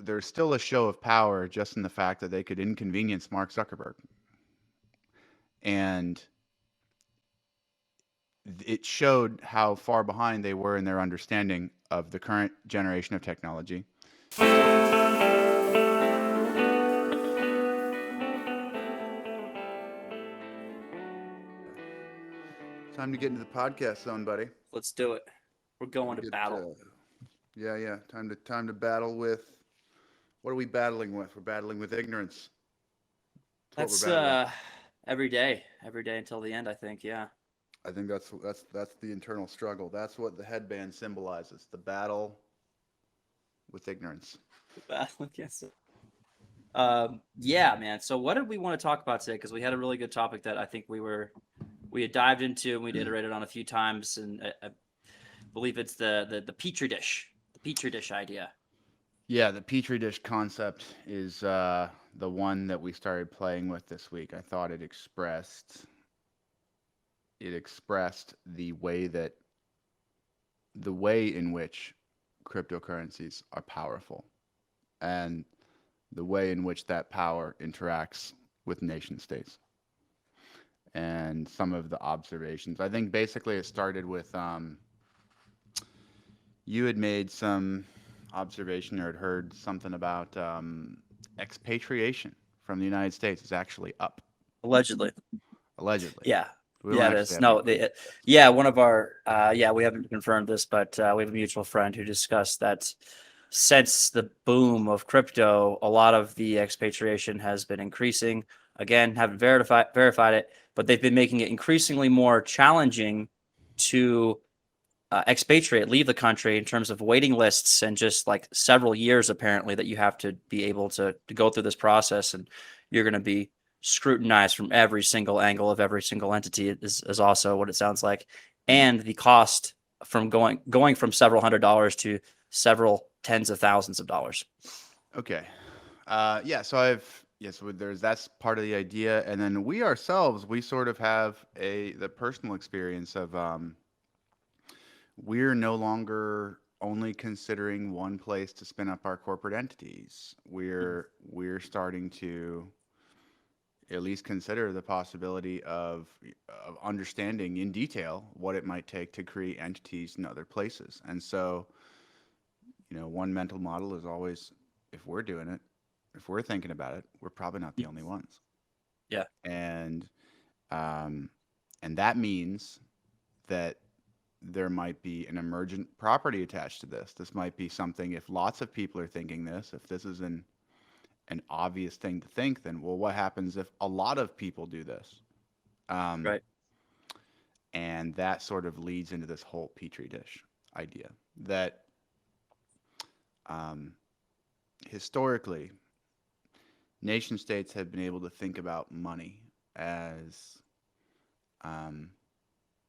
there's still a show of power just in the fact that they could inconvenience Mark Zuckerberg. And it showed how far behind they were in their understanding of the current generation of technology. Time to get into the podcast zone, buddy. Let's do it. We're going to Get, battle. yeah. Time to battle with. What are we battling with? We're battling with ignorance. That's what That's we're battling. every day until the end. I think. Yeah. I think that's the internal struggle. That's what the headband symbolizes. The battle with ignorance. The battle against it. Yeah, man. So what did we want to talk about today? Because we had a really good topic that I think we had dived into and we'd iterated on a few times, and I believe it's the petri dish, idea. Yeah, the petri dish concept is the one that we started playing with this week. I thought it expressed the way in which cryptocurrencies are powerful, and the way in which that power interacts with nation states, and some of the observations. I think basically it started with you had made some observation or had heard something about expatriation from the United States is actually up. Allegedly. Allegedly. Yeah. We don't Yeah, it actually is. have No, any proof. yeah, one of our, we haven't confirmed this, but we have a mutual friend who discussed that since the boom of crypto, a lot of the expatriation has been increasing. Again, haven't verified it, but they've been making it increasingly more challenging to expatriate, leave the country, in terms of waiting lists and just like several years apparently that you have to be able to go through this process, and you're going to be scrutinized from every single angle of every single entity is also what it sounds like. And the cost from going from several $100s to several tens of thousands of dollars. Okay. Yeah. So that's part of the idea, and then we ourselves we sort of have the personal experience of we're no longer only considering one place to spin up our corporate entities. We're starting to at least consider the possibility of understanding in detail what it might take to create entities in other places. And so, one mental model is always, if we're doing it, if we're thinking about it, we're probably not the only ones. Yeah. And that means that there might be an emergent property attached to this. This might be something, if lots of people are thinking this, if this is an obvious thing to think, then, well, what happens if a lot of people do this? Right. And that sort of leads into this whole petri dish idea that historically, nation states have been able to think about money as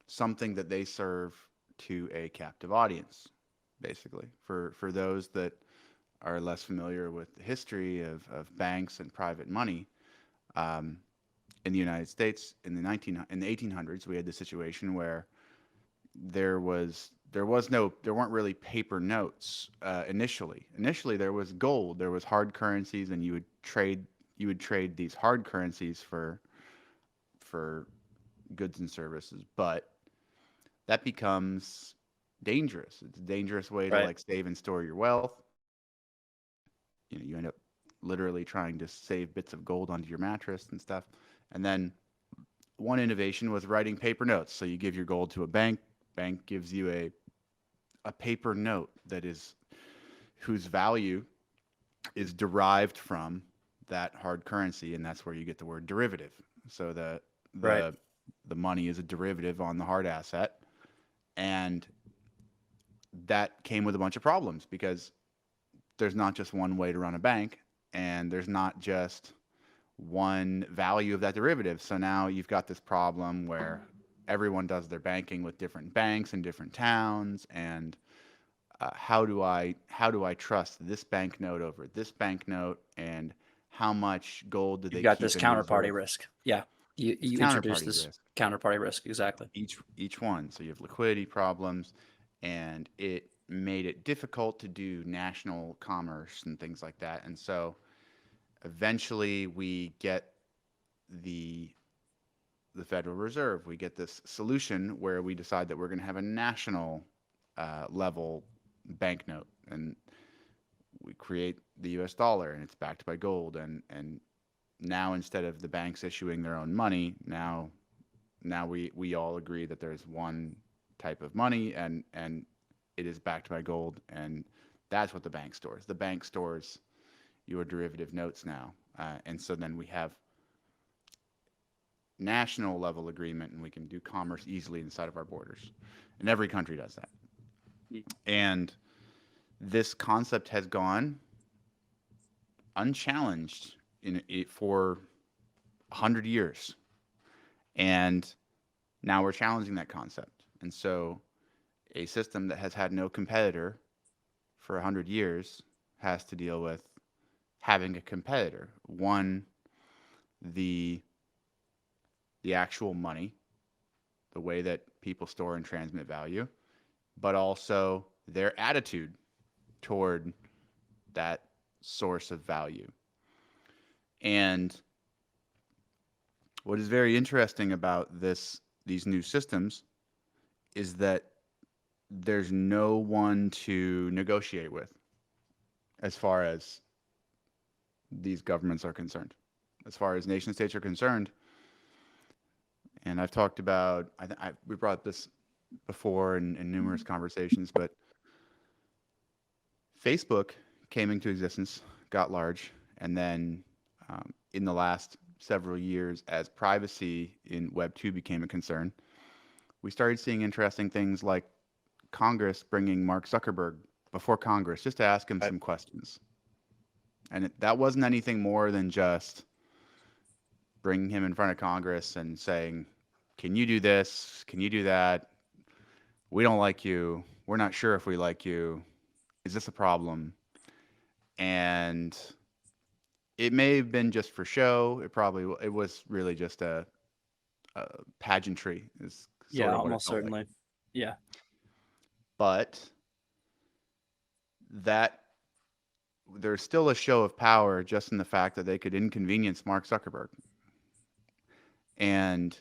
something that they serve to a captive audience, basically. For those that are less familiar with the history of banks and private money, in the United States in the 1800s, we had the situation where there weren't really paper notes initially. Initially, there was gold, there was hard currencies, and you would trade these hard currencies for goods and services. But that becomes dangerous. It's a dangerous way to Right. like save and store your wealth. You end up literally trying to save bits of gold onto your mattress and stuff. And then one innovation was writing paper notes. So you give your gold to a bank. Bank gives you a paper note whose value is derived from that hard currency, and that's where you get the word derivative. So Right. the money is a derivative on the hard asset, and that came with a bunch of problems because there's not just one way to run a bank, and there's not just one value of that derivative. So now you've got this problem where everyone does their banking with different banks in different towns, and how do I trust this banknote over this banknote, and how much gold do You've they got keep this in reserve? counterparty risk. Yeah. It's You introduce counterparty this risk. counterparty risk. Exactly. Each one. So you have liquidity problems, and it made it difficult to do national commerce and things like that. And so eventually we get the Federal Reserve. We get this solution where we decide that we're going to have a national level banknote, and we create the U.S. dollar, and it's backed by gold. And now instead of the banks issuing their own money, now we all agree that there's one type of money, and it is backed by gold, and that's what the bank stores. The bank stores your derivative notes now, and so then we have national level agreement, and we can do commerce easily inside of our borders, and every country does that. And this concept has gone unchallenged for 100 years, and now we're challenging that concept. And so a system that has had no competitor for 100 years has to deal with having a competitor. One, the actual money, the way that people store and transmit value, but also their attitude toward that source of value. And what is very interesting about these new systems is that there's no one to negotiate with as far as these governments are concerned. As far as nation states are concerned, and I've talked about, we brought this before in numerous conversations, but Facebook came into existence, got large, and then in the last several years, as privacy in Web 2 became a concern, we started seeing interesting things like Congress bringing Mark Zuckerberg before Congress just to ask him some questions. And that wasn't anything more than just bringing him in front of Congress and saying, can you do this? Can you do that? We don't like you. We're not sure if we like you. Is this a problem? And it may have been just for show. It was really just a pageantry. Is Yeah, almost certainly. Like. Yeah. But that there's still a show of power just in the fact that they could inconvenience Mark Zuckerberg. And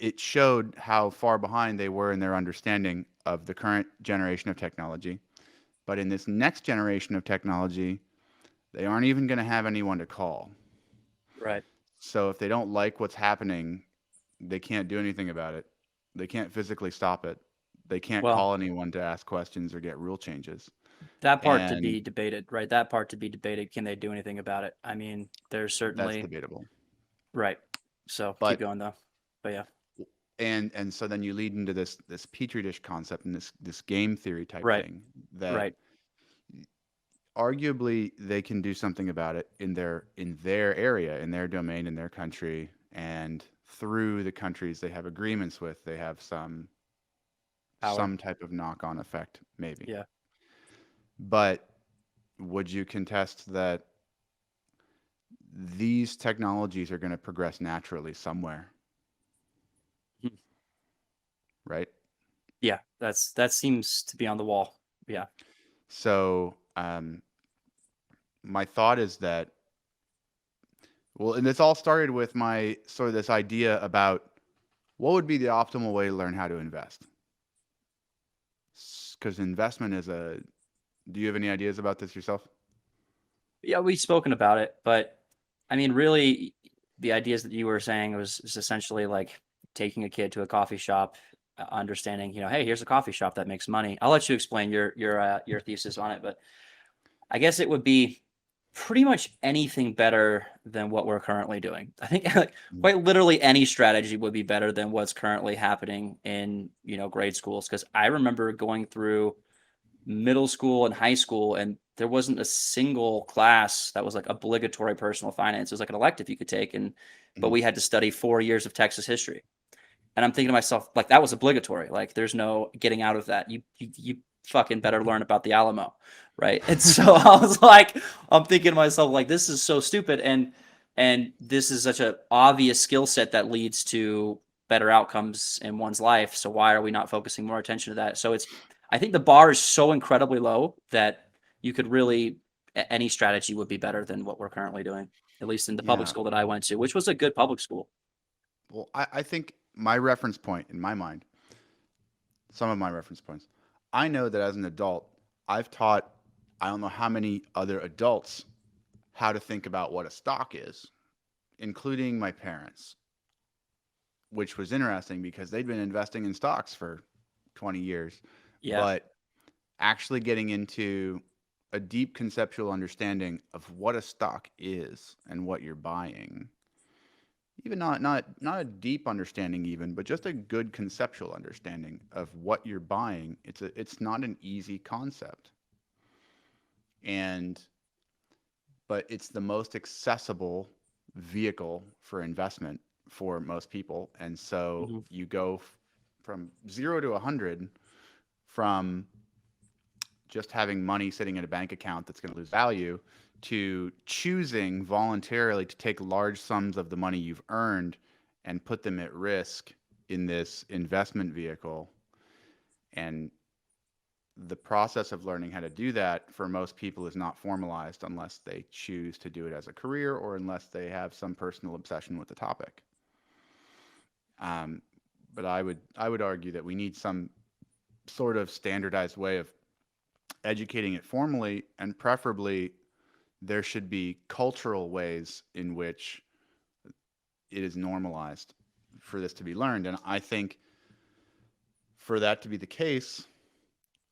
it showed how far behind they were in their understanding of the current generation of technology. But in this next generation of technology, they aren't even going to have anyone to call. Right. So if they don't like what's happening, they can't do anything about it. They can't physically stop it. They can't call anyone to ask questions or get rule changes. That part to be debated, right? That part to be debated. Can they do anything about it? I mean, there's certainly... That's debatable. Right. So keep going though. But yeah. And so then you lead into this petri dish concept and this game theory type thing that arguably they can do something about it in their area, in their domain, in their country, and through the countries they have agreements with, they have some type of knock-on effect, maybe. Yeah. But would you contest that these technologies are going to progress naturally somewhere? Right? Yeah, that seems to be on the wall. Yeah. So my thought is that, well, and this all started with my sort of this idea about what would be the optimal way to learn how to invest? Because investment is do you have any ideas about this yourself? Yeah, we've spoken about it, but I mean, really, the ideas that you were saying was essentially like taking a kid to a coffee shop, understanding, hey, here's a coffee shop that makes money. I'll let you explain your thesis on it, but I guess it would be pretty much anything better than what we're currently doing. I think quite literally any strategy would be better than what's currently happening in, grade schools. Because I remember going through middle school and high school, and there wasn't a single class that was like obligatory personal finance. It was like an elective you could take, but we had to study 4 years of Texas history. And I'm thinking to myself, like, that was obligatory. Like, there's no getting out of that. You fucking better learn about the Alamo, right? And so I was like, I'm thinking to myself, like, this is so stupid, and this is such an obvious skill set that leads to better outcomes in one's life. So why are we not focusing more attention to that? So I think the bar is so incredibly low that you could really, any strategy would be better than what we're currently doing, at least in the public Yeah. school that I went to, which was a good public school. Well, I think my reference point in my mind, some of my reference points, I know that as an adult, I've taught I don't know how many other adults how to think about what a stock is, including my parents, which was interesting because they'd been investing in stocks for 20 years. Yeah. But actually getting into a deep conceptual understanding of what a stock is and what you're buying, even not a deep understanding even, but just a good conceptual understanding of what you're buying, it's not an easy concept. And but it's the most accessible vehicle for investment for most people. And so Hmm. you go from 0 to 100 from just having money sitting in a bank account that's going to lose value to choosing voluntarily to take large sums of the money you've earned and put them at risk in this investment vehicle. And the process of learning how to do that for most people is not formalized unless they choose to do it as a career or unless they have some personal obsession with the topic. Um, but I would argue that we need some sort of standardized way of educating it formally, and preferably there should be cultural ways in which it is normalized for this to be learned. And I think for that to be the case,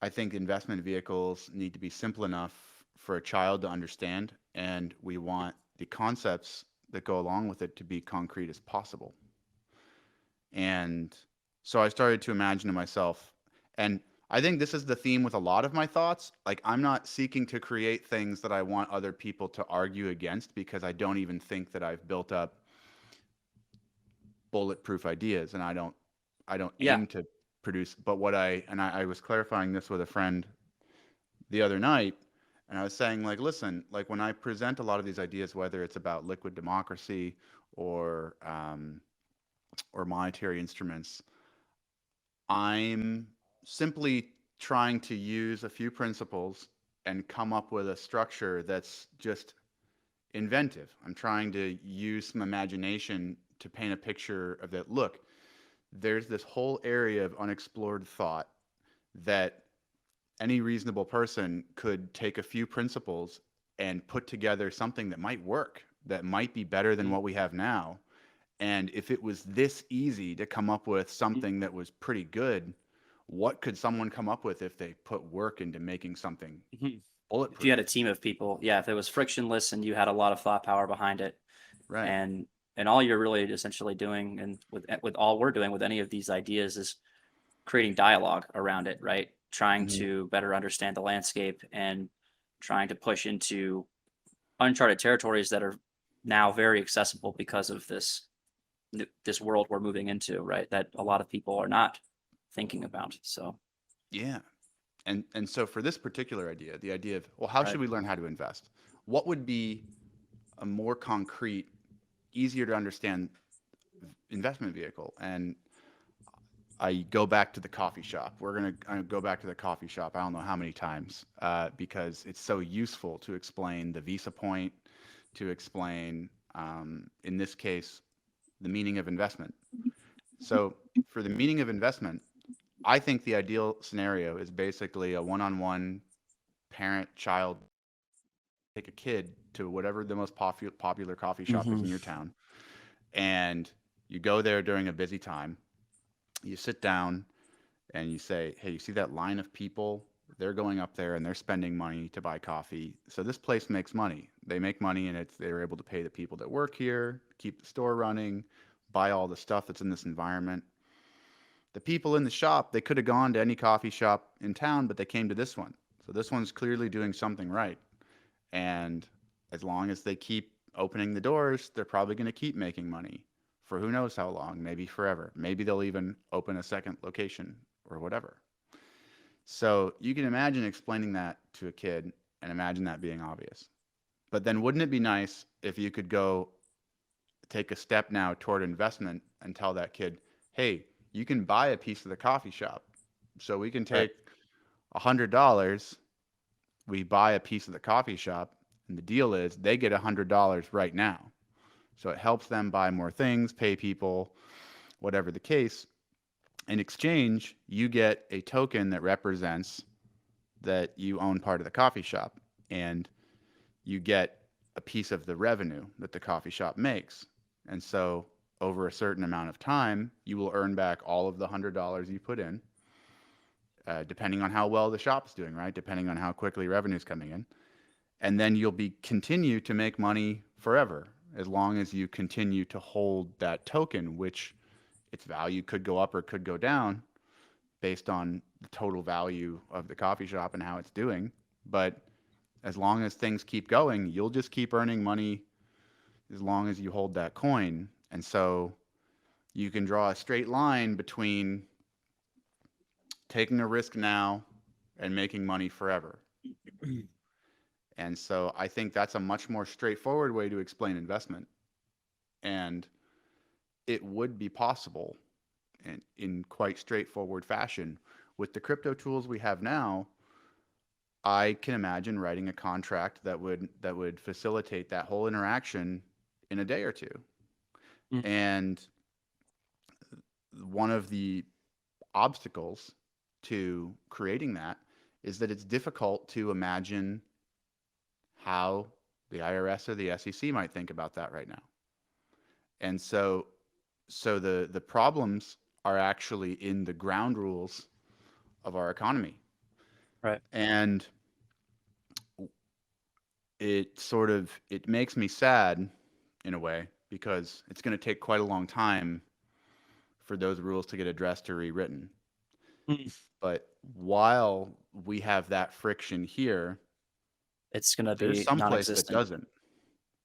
I think investment vehicles need to be simple enough for a child to understand, and we want the concepts that go along with it to be concrete as possible. And so I started to imagine to myself, and I think this is the theme with a lot of my thoughts. Like, I'm not seeking to create things that I want other people to argue against because I don't even think that I've built up bulletproof ideas, and I don't Yeah. aim to produce. But what I was clarifying this with a friend the other night, and I was saying, like, listen, like when I present a lot of these ideas, whether it's about liquid democracy or or monetary instruments, I'm simply trying to use a few principles and come up with a structure that's just inventive. I'm trying to use some imagination to paint a picture of that. Look, there's this whole area of unexplored thought that any reasonable person could take a few principles and put together something that might work, that might be better than Mhm. what we have now. And if it was this easy to come up with something that was pretty good, what could someone come up with if they put work into making something Mhm. If you had a bulletproof? team of people, yeah, if it was frictionless and you had a lot of thought power behind it, Right. and all you're really essentially doing, and with all we're doing with any of these ideas, is creating dialogue around it, right? Trying Hmm. to better understand the landscape and trying to push into uncharted territories that are now very accessible because of this world we're moving into, right? That a lot of people are not thinking about. So, Yeah. And so for this particular idea, the idea of, well, how right. should we learn how to invest? What would be a more concrete, easier to understand investment vehicle? And I go back to the coffee shop. I go back to the coffee shop. I don't know how many times because it's so useful to explain the Visa point, to explain, in this case, the meaning of investment. So for the meaning of investment, I think the ideal scenario is basically a one-on-one parent-child, take a kid to whatever the most popular coffee shop is Hmm. in your town, and you go there during a busy time. You sit down and you say, "Hey, you see that line of people? They're going up there and they're spending money to buy coffee. So this place makes money. They make money, and they're able to pay the people that work here, keep the store running, buy all the stuff that's in this environment. The people in the shop, they could have gone to any coffee shop in town, but they came to this one. So this one's clearly doing something right. And as long as they keep opening the doors, they're probably going to keep making money for who knows how long, maybe forever. Maybe they'll even open a second location or whatever." So you can imagine explaining that to a kid and imagine that being obvious. But then wouldn't it be nice if you could go take a step now toward investment and tell that kid, hey, you can buy a piece of the coffee shop. So we can Right. take $100, we buy a piece of the coffee shop, and the deal is they get $100 right now. So it helps them buy more things, pay people, whatever the case. In exchange, you get a token that represents that you own part of the coffee shop, and you get a piece of the revenue that the coffee shop makes. And so over a certain amount of time, you will earn back all of the $100 you put in, depending on how well the shop's doing, right? Depending on how quickly revenue's coming in. And then you'll be continue to make money forever as long as you continue to hold that token, which its value could go up or could go down based on the total value of the coffee shop and how it's doing. But as long as things keep going, you'll just keep earning money as long as you hold that coin. And so you can draw a straight line between taking a risk now and making money forever. And so I think that's a much more straightforward way to explain investment. And it would be possible in quite straightforward fashion. With the crypto tools we have now, I can imagine writing a contract that would facilitate that whole interaction in a day or two. Mm. And one of the obstacles to creating that is that it's difficult to imagine how the IRS or the SEC might think about that right now. And so the problems are actually in the ground rules of our economy. Right. And it makes me sad in a way because it's going to take quite a long time for those rules to get addressed or rewritten. Mm. But while we have that friction here, It's going to there's be some place that non-existent. doesn't.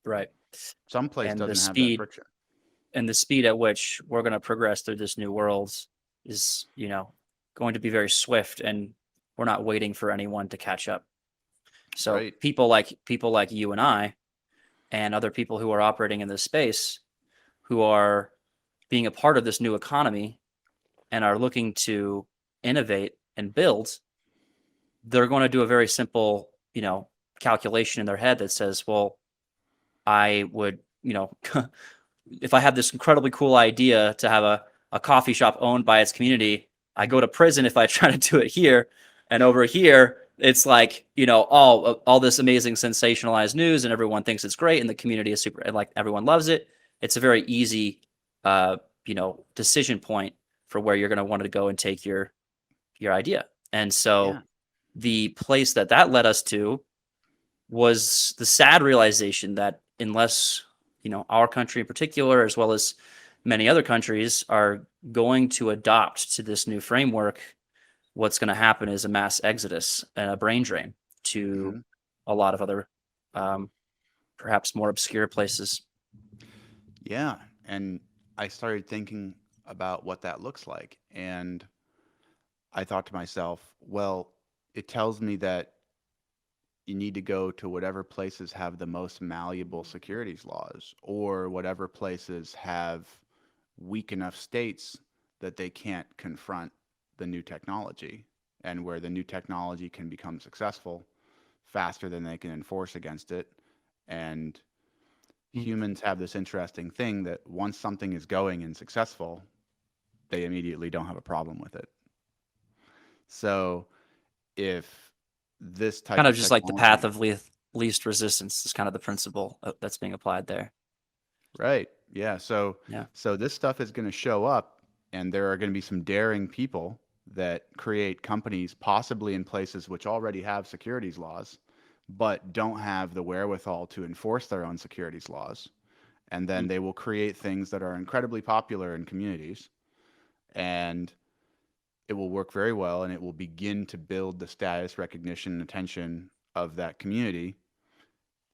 Right. Some place And the doesn't have that speed friction. and the speed at which we're going to progress through this new world is, going to be very swift, and we're not waiting for anyone to catch up. So Right. people like you and I and other people who are operating in this space, who are being a part of this new economy and are looking to innovate and build, they're going to do a very simple, calculation in their head that says, well, I would, if I have this incredibly cool idea to have a coffee shop owned by its community, I go to prison if I try to do it here. And over here, it's like, all this amazing sensationalized news, and everyone thinks it's great, and the community is super, and like everyone loves it. It's a very easy, decision point for where you're going to want to go and take your idea. And Yeah. so the place that led us to was the sad realization that unless our country in particular, as well as many other countries, are going to adopt to this new framework, what's going to happen is a mass exodus and a brain drain to Hmm. a lot of other, um, perhaps more obscure places. Yeah. And I started thinking about what that looks like. And I thought to myself, well, it tells me that you need to go to whatever places have the most malleable securities laws or whatever places have weak enough states that they can't confront the new technology and where the new technology can become successful faster than they can enforce against it. And Mm. humans have this interesting thing that once something is going and successful, they immediately don't have a problem with it. So if this Kind type of of just like the path technology, of least resistance is kind of the principle that's being applied there. right? Yeah. So Yeah. so this stuff is going to show up, and there are going to be some daring people that create companies possibly in places which already have securities laws, but don't have the wherewithal to enforce their own securities laws. And then Mm. they will create things that are incredibly popular in communities, and it will work very well, and it will begin to build the status, recognition, and attention of that community.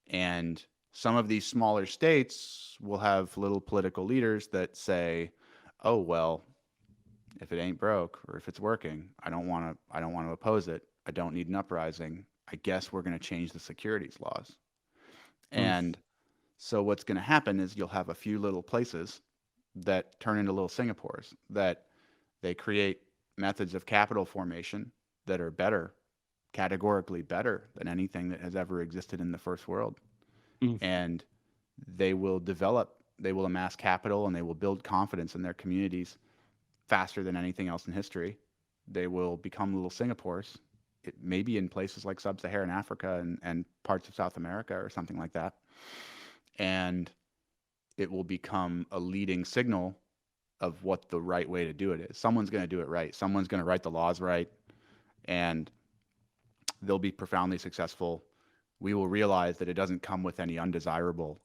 And some of these smaller states will have little political leaders that say, "Oh, well, if it ain't broke or if it's working, I don't want to oppose it. I don't need an uprising. I guess we're going to change the securities laws." Mm. And so what's going to happen is you'll have a few little places that turn into little Singapores, that they create methods of capital formation that are better, categorically better than anything that has ever existed in the first world. Mm. And they will amass capital, and they will build confidence in their communities faster than anything else in history. They will become little Singapores, it maybe in places like sub-Saharan Africa and parts of South America or something like that. And it will become a leading signal of what the right way to do it is. Someone's going to do it right. Someone's going to write the laws right, and they'll be profoundly successful. We will realize that it doesn't come with any undesirable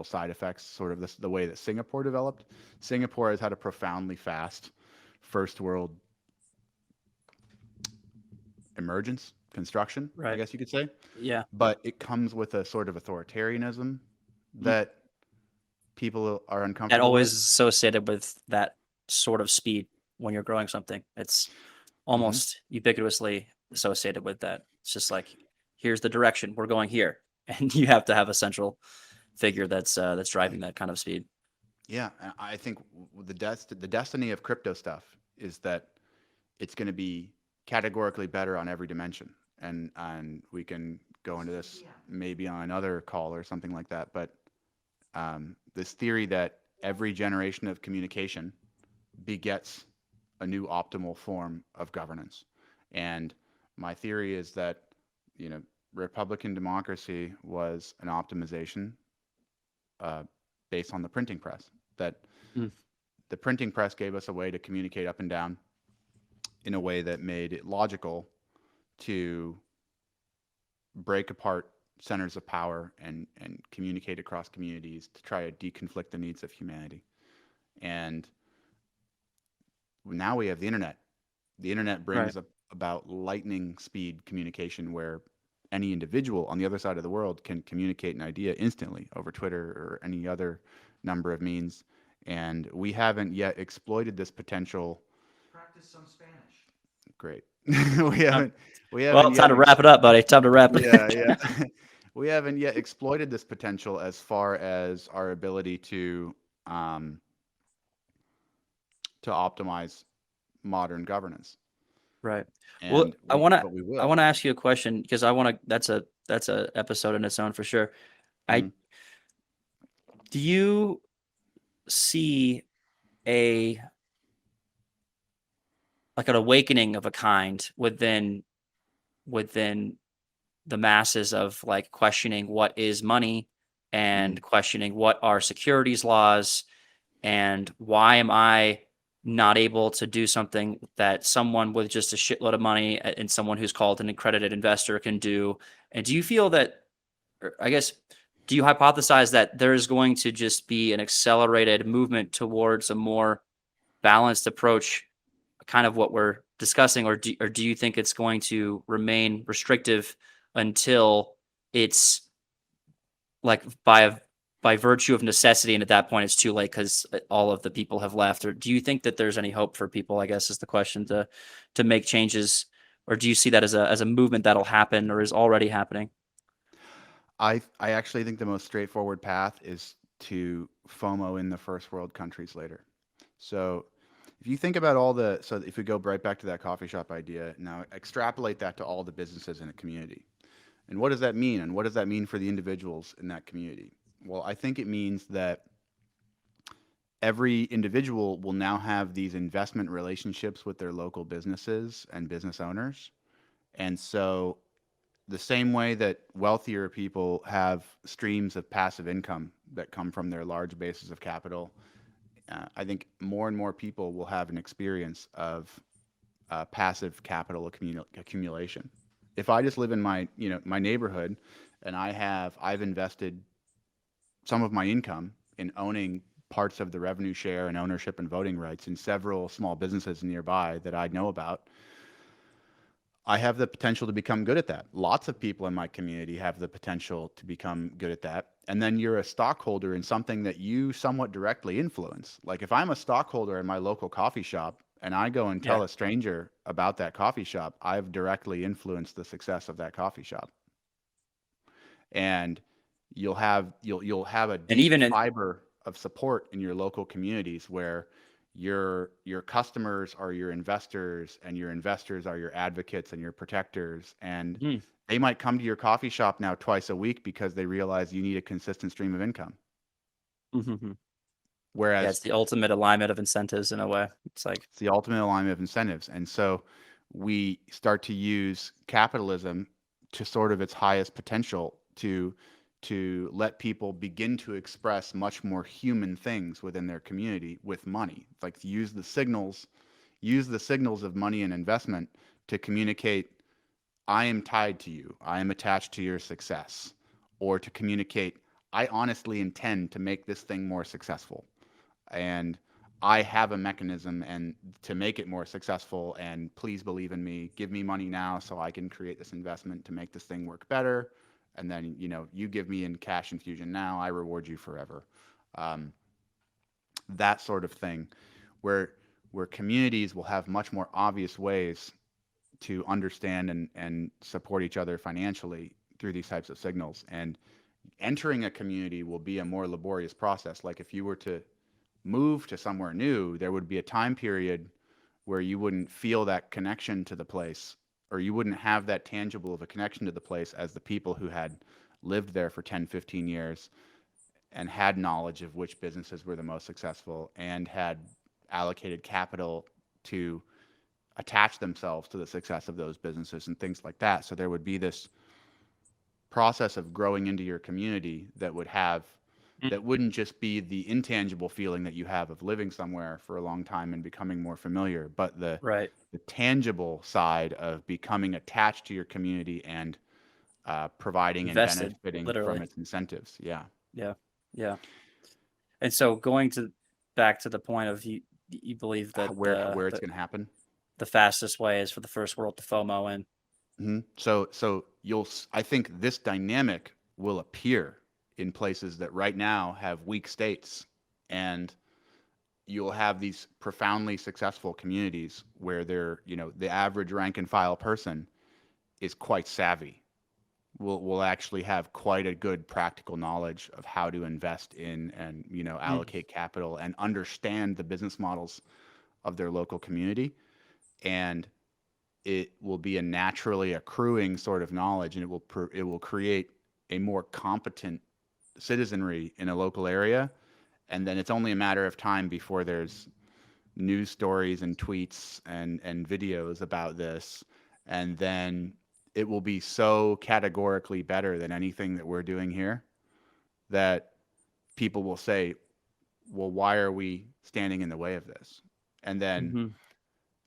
side effects, sort of the way that Singapore developed. Singapore has had a profoundly fast first world emergence, construction, I Right. guess you could say. Yeah. But it comes with a sort of authoritarianism Mm. that people are That uncomfortable always with. is associated with that sort of speed when you're growing something. It's Hmm. almost ubiquitously associated with that. It's just like, here's the direction, we're going here, and you have to have a central figure that's driving that kind of speed. Yeah, I think the destiny of crypto stuff is that it's going to be categorically better on every dimension, and we can go into this maybe on another call or something like that. But this theory that every generation of communication begets a new optimal form of governance, and my theory is that you know Republican democracy was an optimization uh, based on the printing press. That Mm. the printing press gave us a way to communicate up and down in a way that made it logical to break apart centers of power and communicate across communities to try to deconflict the needs of humanity. And now we have the internet. The internet Right. brings about lightning speed communication where any individual on the other side of the world can communicate an idea instantly over Twitter or any other number of means. And we haven't yet exploited this potential. Practice some Spanish. Great. we Uh, haven't we well, haven't time yet to wrap it up, buddy. Time to wrap yeah, it. yeah. We haven't yet exploited this potential as far as our ability um, to optimize modern governance. Right. Well, And I we want to but we I will. want to ask you a question because I want to. That's a episode in its own for sure. I Mhm. Do you see a like an awakening of a kind within the masses of like questioning what is money and Mhm. questioning what are securities laws and why am I not able to do something that someone with just a shitload of money and someone who's called an accredited investor can do? And do you feel that, or I guess, do you hypothesize that there's going to just be an accelerated movement towards a more balanced approach, kind of what we're discussing, or do you think it's going to remain restrictive until it's like by virtue of necessity, and at that point it's too late because all of the people have left? Or do you think that there's any hope for people, I guess is the question, to make changes, or do you see that as a movement that'll happen or is already happening? I actually think the most straightforward path is to FOMO in the first world countries later. So if you think about so if we go right back to that coffee shop idea, now extrapolate that to all the businesses in a community. And what does that mean? And what does that mean for the individuals in that community? Well, I think it means that every individual will now have these investment relationships with their local businesses and business owners. And so the same way that wealthier people have streams of passive income that come from their large bases of capital, I think more and more people will have an experience of passive capital accumulation. If I just live in my neighborhood, and I've invested some of my income in owning parts of the revenue share and ownership and voting rights in several small businesses nearby that I know about, I have the potential to become good at that. Lots of people in my community have the potential to become good at that. And then you're a stockholder in something that you somewhat directly influence. Like if I'm a stockholder in my local coffee shop and I go and Yeah. tell a stranger about that coffee shop, I've directly influenced the success of that coffee shop. And you'll have a And deep even in fiber of support in your local communities where your customers are your investors and your investors are your advocates and your protectors, and Mhm, they might come to your coffee shop now twice a week because they realize you need a consistent stream of income. mhm. Yeah, Whereas it's the ultimate alignment of incentives in a way. It's like, it's the ultimate alignment of incentives. And so we start to use capitalism to sort of its highest potential to let people begin to express much more human things within their community with money. It's like use the signals of money and investment to communicate, I am tied to you, I am attached to your success, or to communicate, I honestly intend to make this thing more successful, and I have a mechanism and to make it more successful, and please believe in me. Give me money now so I can create this investment to make this thing work better. And then, you give me in cash infusion now, I reward you forever. Um, that sort of thing, where communities will have much more obvious ways to understand and support each other financially through these types of signals. And entering a community will be a more laborious process. Like if you were to move to somewhere new, there would be a time period where you wouldn't feel that connection to the place, or you wouldn't have that tangible of a connection to the place as the people who had lived there for 10, 15 years and had knowledge of which businesses were the most successful and had allocated capital to attach themselves to the success of those businesses and things like that. So there would be this process of growing into your community that wouldn't just be the intangible feeling that you have of living somewhere for a long time and becoming more familiar, but right, the tangible side of becoming attached to your community and providing and invested, benefiting from literally. its incentives. Yeah. Yeah, yeah. And so going to back to the point of you believe that Where it's going to happen. the fastest way is for the first world to FOMO in. So I think this dynamic will appear in places that right now have weak states, and you'll have these profoundly successful communities where the average rank and file person is quite savvy. Will actually have quite a good practical knowledge of how to invest in and Mm, allocate capital and understand the business models of their local community, and it will be a naturally accruing sort of knowledge, and it will create a more competent citizenry in a local area, and then it's only a matter of time before there's news stories and tweets and videos about this, and then it will be so categorically better than anything that we're doing here that people will say, well, why are we standing in the way of this? And then mhm.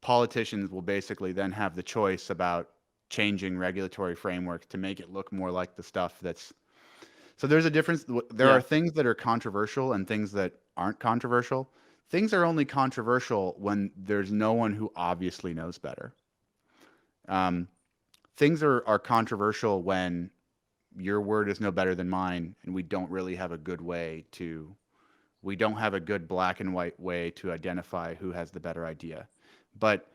politicians will basically then have the choice about changing regulatory frameworks to make it look more like the stuff that's. So there's a difference. There are Yeah. things that are controversial and things that aren't controversial. Things are only controversial when there's no one who obviously knows better. Um, things are controversial when your word is no better than mine, and we don't have a good black and white way to identify who has the better idea. But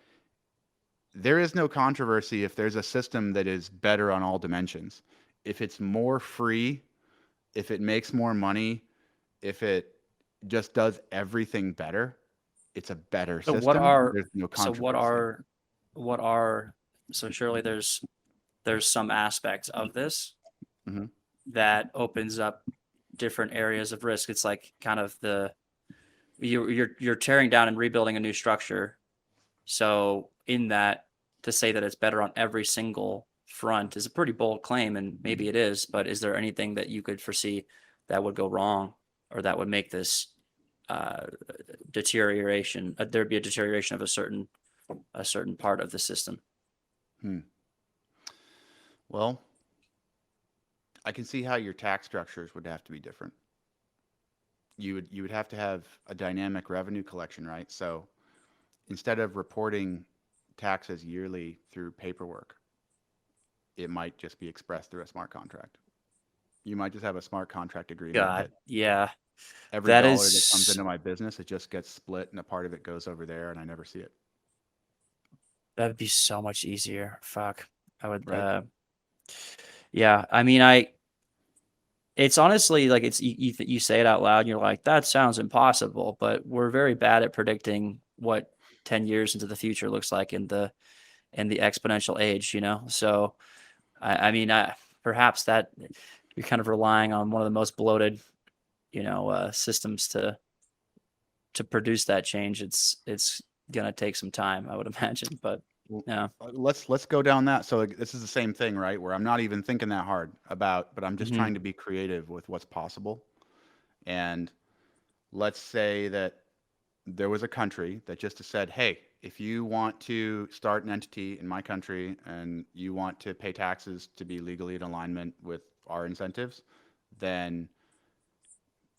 there is no controversy if there's a system that is better on all dimensions. If it's more free, if it makes more money, if it just does everything better, it's a better So what system. are There's no so controversy. what are so surely there's some aspects of this Hmm. that opens up different areas of risk. It's like kind of you're tearing down and rebuilding a new structure. So in that, to say that it's better on every single front is a pretty bold claim, and maybe it is. But is there anything that you could foresee that would go wrong, or that would make this uh, deterioration? There'd be a deterioration of a certain part of the system. Hmm. Well, I can see how your tax structures would have to be different. You would have to have a dynamic revenue collection, right? So instead of reporting taxes yearly through paperwork, it might just be expressed through a smart contract. You might just have a smart contract agreement God, that yeah, every that dollar that comes is into my business, it just gets split and a part of it goes over there and I never see it. that'd be so much easier. Fuck, I would. Right? Yeah, I mean, I It's honestly like you say it out loud and you're like, that sounds impossible, but we're very bad at predicting what 10 years into the future looks like in the exponential age, So I mean, perhaps that you're kind of relying on one of the most bloated, systems to produce that change. It's gonna take some time, I would imagine, but yeah. Let's go down that. So this is the same thing, right? Where I'm not even thinking that hard about, but I'm just trying to be creative with what's possible. And let's say that there was a country that just said, hey, if you want to start an entity in my country and you want to pay taxes to be legally in alignment with our incentives, then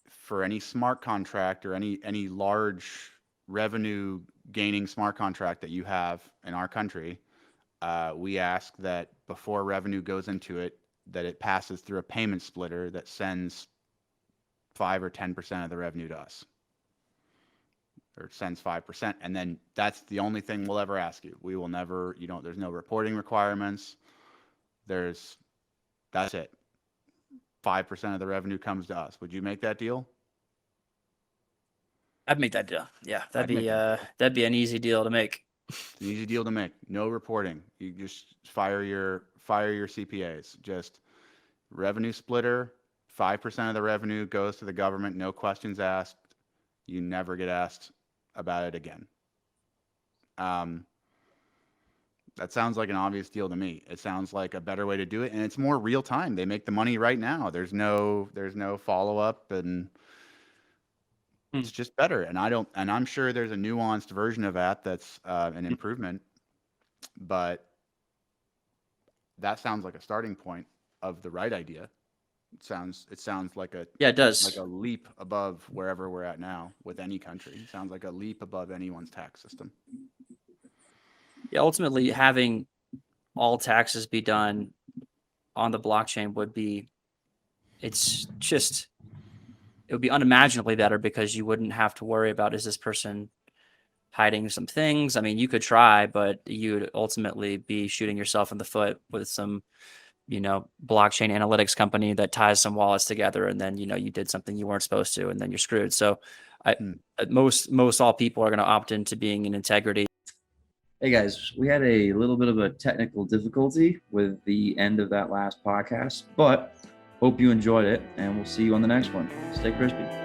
for any smart contract or any large revenue gaining smart contract that you have in our country, we ask that before revenue goes into it, that it passes through a payment splitter that sends 5 or 10% of the revenue to us, or sends 5%. And then that's the only thing we'll ever ask you. We will never, there's no reporting requirements. That's it. 5% of the revenue comes to us. Would you make that deal? I'd make that deal. Yeah, that'd be an easy deal to make. It's an easy deal to make. No reporting. You just fire your CPAs. Just revenue splitter. 5% of the revenue goes to the government. No questions asked. You never get asked about it again. That sounds like an obvious deal to me. It sounds like a better way to do it, and it's more real time. They make the money right now. There's no follow up, and it's just better. And I'm sure there's a nuanced version of that that's an improvement, but that sounds like a starting point of the right idea. It sounds like it does, like a leap above wherever we're at now with any country. It sounds like a leap above anyone's tax system. Yeah, ultimately having all taxes be done on the blockchain would be unimaginably better, because you wouldn't have to worry about, is this person hiding some things? I mean, you could try, but you'd ultimately be shooting yourself in the foot with some, blockchain analytics company that ties some wallets together, and then, you did something you weren't supposed to, and then you're screwed. So most all people are going to opt into being in integrity. Hey guys, we had a little bit of a technical difficulty with the end of that last podcast, but hope you enjoyed it, and we'll see you on the next one. Stay crispy.